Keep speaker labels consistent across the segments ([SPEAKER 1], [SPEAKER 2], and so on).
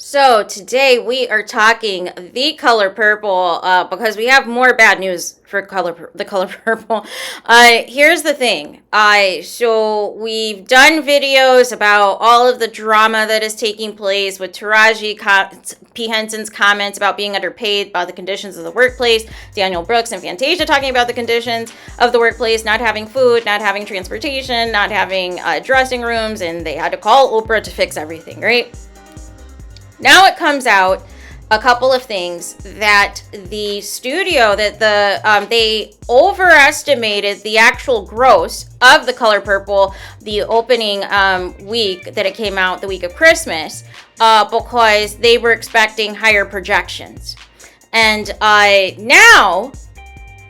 [SPEAKER 1] So today we are talking The Color Purple because we have more bad news for The Color Purple. Here's the thing. So we've done videos about all of the drama that is taking place with Taraji P. Henson's comments about being underpaid, about the conditions of the workplace, Daniel Brooks and Fantasia talking about the conditions of the workplace, not having food, not having transportation, not having dressing rooms, and they had to call Oprah to fix everything, right? Now it comes out a couple of things that the studio they overestimated the actual gross of The Color Purple the opening week that it came out, the week of Christmas, because they were expecting higher projections. And now,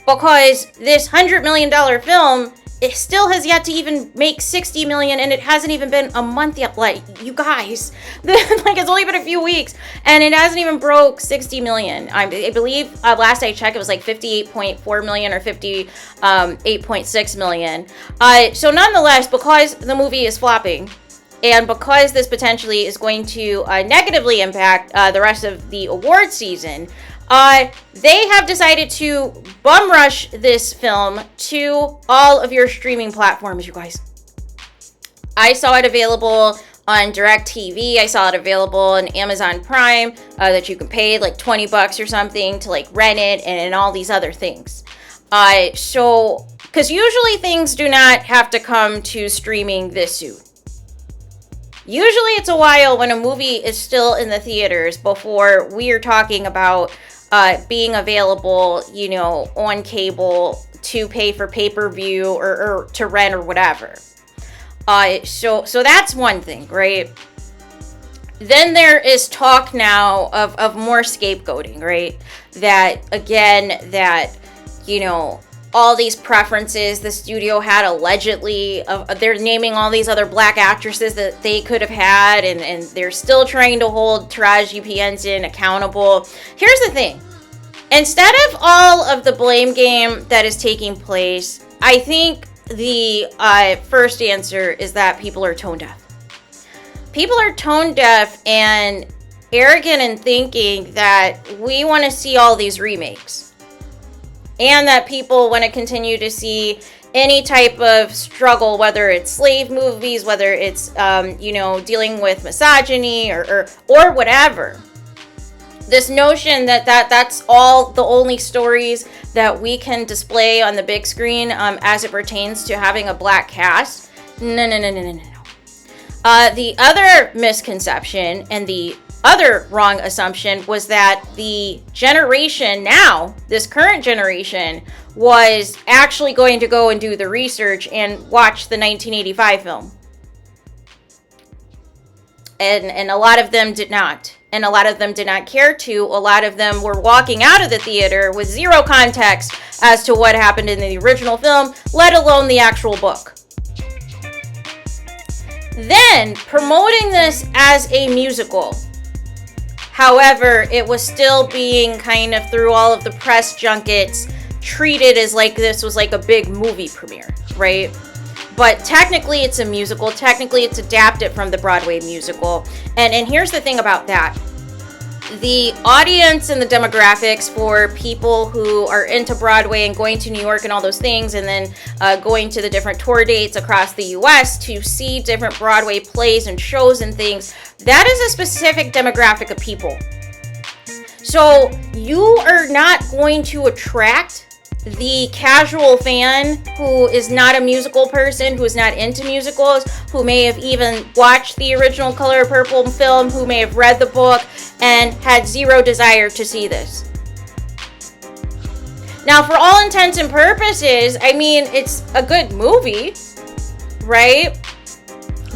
[SPEAKER 1] because this $100 million film, it still has yet to even make $60 million, and it hasn't even been a month yet. Like, you guys, like, it's only been a few weeks, and it hasn't even broke $60 million. I believe last I checked, it was like $58.4 million or $58.6 million. So nonetheless, because the movie is flopping, and because this potentially is going to negatively impact the rest of the award season, they have decided to bum rush this film to all of your streaming platforms, you guys. I saw it available on DirecTV. I saw it available on Amazon Prime, that you can pay like $20 or something to like rent it, and all these other things. So, because usually things do not have to come to streaming this soon. Usually it's a while when a movie is still in the theaters before we are talking about being available, on cable to pay for pay-per-view or to rent or whatever. So that's one thing, right? Then there is talk now of more scapegoating, right? That all these preferences the studio had allegedly, they're naming all these other black actresses that they could have had, and they're still trying to hold Taraji P. Henson accountable. Here's the thing. Instead of all of the blame game that is taking place, I think the first answer is that people are tone deaf. People are tone deaf and arrogant in thinking that we want to see all these remakes. And that people want to continue to see any type of struggle, whether it's slave movies, whether it's, dealing with misogyny or whatever. This notion that's all the only stories that we can display on the big screen as it pertains to having a black cast. No. The other misconception and the other wrong assumption was that the generation now, this current generation, was actually going to go and do the research and watch the 1985 film. And a lot of them did not. And a lot of them did not care to. A lot of them were walking out of the theater with zero context as to what happened in the original film, let alone the actual book. Then, promoting this as a musical. However, it was still being kind of, through all of the press junkets, treated as like this was like a big movie premiere, right? But technically it's a musical. Technically it's adapted from the Broadway musical. And here's the thing about that. The audience and the demographics for people who are into Broadway and going to New York and all those things, and then going to the different tour dates across the U.S. to see different Broadway plays and shows and things, that is a specific demographic of people. So you are not going to attract the casual fan who is not a musical person, who is not into musicals, who may have even watched the original Color Purple film, who may have read the book and had zero desire to see this. Now, for all intents and purposes, I mean, it's a good movie, right?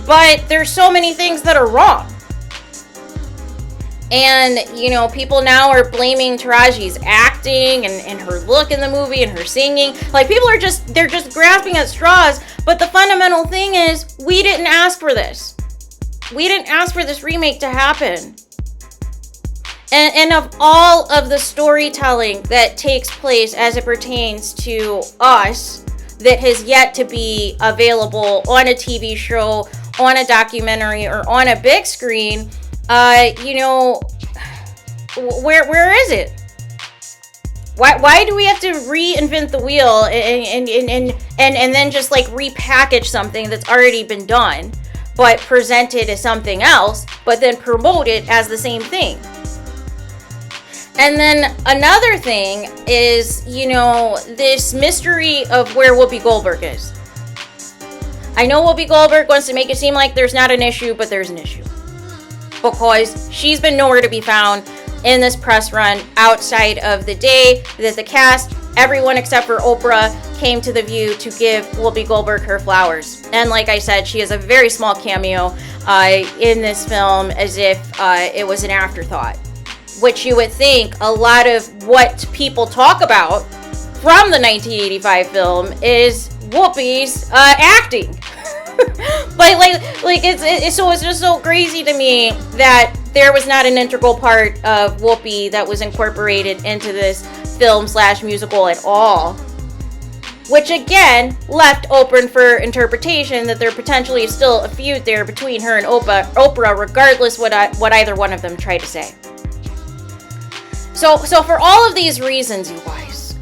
[SPEAKER 1] But there's so many things that are wrong. And, people now are blaming Taraji's acting and her look in the movie and her singing. Like, people are they're just grasping at straws. But the fundamental thing is, we didn't ask for this. We didn't ask for this remake to happen. And of all of the storytelling that takes place as it pertains to us, that has yet to be available on a TV show, on a documentary, or on a big screen, You know, where is it? Why do we have to reinvent the wheel and then just like repackage something that's already been done, but present it as something else, but then promote it as the same thing? And then another thing is, you know, this mystery of where Whoopi Goldberg is. I know Whoopi Goldberg wants to make it seem like there's not an issue, but there's an issue. Because she's been nowhere to be found in this press run outside of the day that the cast, everyone except for Oprah, came to The View to give Whoopi Goldberg her flowers. And like I said, she has a very small cameo in this film, as if it was an afterthought. Which you would think a lot of what people talk about from the 1985 film is Whoopi's acting. But it's just so crazy to me that there was not an integral part of Whoopi that was incorporated into this film / musical at all. Which again left open for interpretation that there potentially is still a feud there between her and Oprah, regardless what either one of them tried to say. So for all of these reasons, you guys,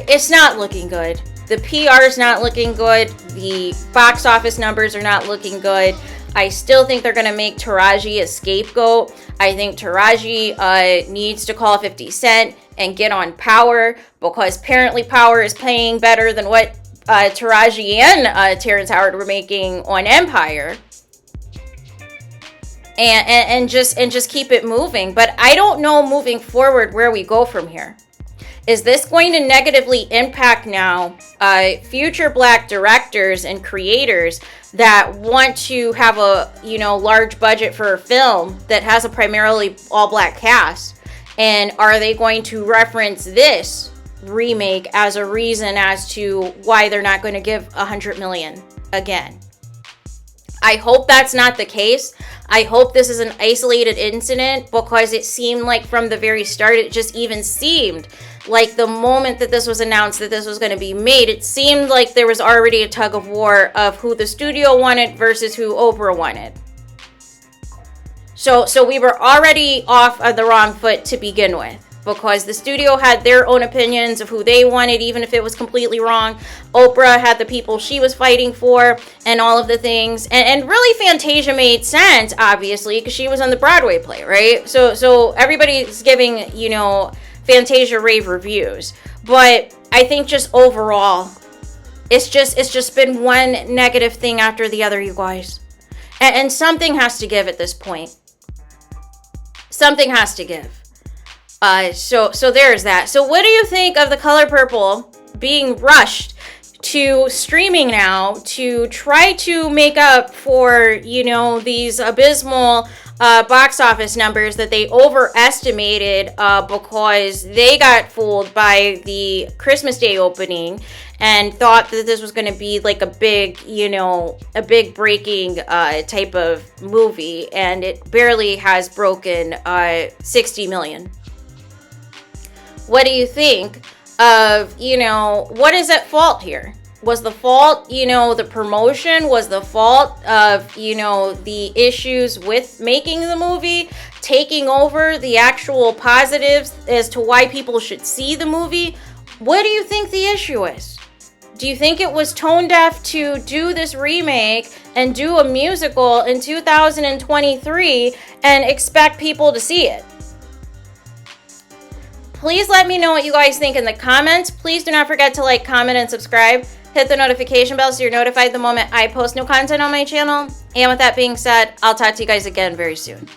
[SPEAKER 1] it's not looking good. The PR is not looking good. The box office numbers are not looking good. I still think they're going to make Taraji a scapegoat. I think Taraji needs to call 50 Cent and get on Power, because apparently Power is paying better than what Taraji and Terrence Howard were making on Empire. And just keep it moving. But I don't know moving forward where we go from here. Is this going to negatively impact now future Black directors and creators that want to have a large budget for a film that has a primarily all Black cast? And are they going to reference this remake as a reason as to why they're not going to give $100 million again? I hope that's not the case. I hope this is an isolated incident, because it seemed like from the very start, it just even seemed like the moment that this was announced that this was going to be made, it seemed like there was already a tug of war of who the studio wanted versus who Oprah wanted. So we were already off on the wrong foot to begin with, because the studio had their own opinions of who they wanted, even if it was completely wrong. Oprah had the people she was fighting for and all of the things. And really Fantasia made sense, obviously, because she was on the Broadway play, right? So everybody's giving, Fantasia rave reviews. But I think just overall, it's just been one negative thing after the other, you guys. And something has to give at this point. Something has to give. So there's that. So what do you think of The Color Purple being rushed to streaming now to try to make up for, these abysmal box office numbers that they overestimated because they got fooled by the Christmas Day opening and thought that this was going to be like a big breaking type of movie, and it barely has broken 60 million. What do you think of, what is at fault here? Was the fault, the promotion? Was the fault of, the issues with making the movie taking over the actual positives as to why people should see the movie? What do you think the issue is? Do you think it was tone deaf to do this remake and do a musical in 2023 and expect people to see it? Please let me know what you guys think in the comments. Please do not forget to like, comment, and subscribe. Hit the notification bell so you're notified the moment I post new content on my channel. And with that being said, I'll talk to you guys again very soon.